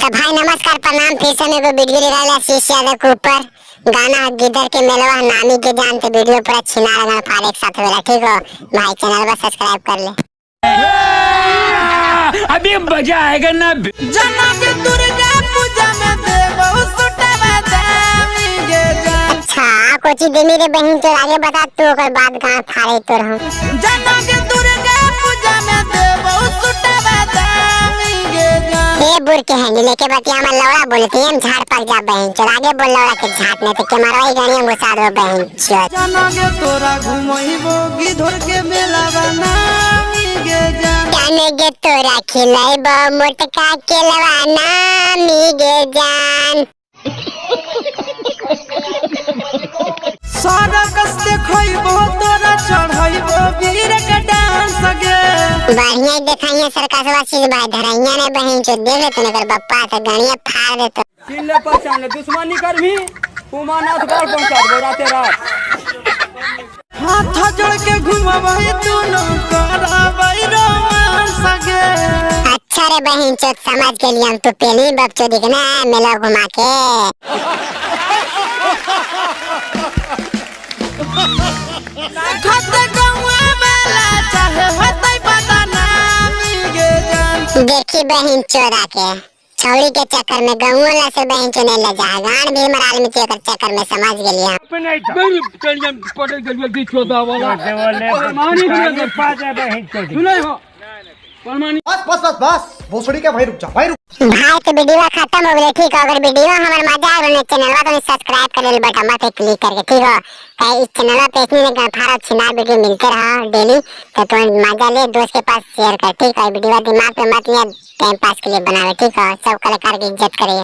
तो भाई नमस्कार प्रणाम। फिर से मेरे को वीडियो ले शीश यादव के ऊपर गाना गिदर के मेलवा नामी के जानते वीडियो पूरा छिना लगा फार एक साथ वाला। ठीक हो भाई, चैनल को सब्सक्राइब कर ले। अभी मजा आएगा ना। जना के दुर्गा पूजा में देवो सुटवा दामीगे जान। अच्छा कोची दे मेरे बहन तो आगे बता तू ओकर बाद गाना फारे तो रहूं। जना के दुर्गा पूजा में देवो सुटवा दामीगे जान। हे बुर के हैं लेके बतिया में लौड़ा बोलते हैं, हम झाड़ पक जा बहन चल आगे बोल लौड़ा के झाट नहीं तो के मारवाई गाड़ी हम घुसा दो बहन चल। जना के तोरा घुमइबो गिधर के मेला बनामीगे जान। जाने गे तोरा खिलाइबो मोटका केलवा नामीगे जान। सारा कस देखइबो तोरा चढ़इबो वीर के डांस गे। बढ़िया देखाइए सरकार चीज भाई धरैया ने बहन चो दे देते नगर बप्पा से गणिया फाड़ देते। किन ले पहचान ले दुश्मनी कर भी उमानाथ गाल पहुंचा दो राते रात। हाथ जोड़ के घुमबै दोनों कराबै रोमांस गे। अच्छा रे बहन चो समझ के लिए हम तो पहले ही बच्चों दिखना मेला घुमा के। खत गौवा वाला चाहे होतै बदनामीगे जान। देखी बहन चोरा के छौड़ी के चक्कर में गौवा से बहन चो नहीं ले जा गान भी मराल में के चक्कर में समझ गेली हम। मेरी कलियन पटल के दी चोदा वाला मानी के पास है बहन चोदी सुनै हो परमानी। बस भोसड़ी के भाई रुक जा भाई रुक। भाई तो वीडियो खत्म हो गई। ठीक है अगर वीडियो हमारे मजा आए तो चैनल को सब्सक्राइब कर ले बटन पे क्लिक करके। ठीक है इस चैनल पे इतनी फारा छिना वीडियो मिलते रहा डेली तो मजा ले दोस्त के पास शेयर कर। ठीक है वीडियो दिमाग पे मत लिया टाइम पास के लिए बनावे। ठीक है सब कलाकार की इज्जत करिए।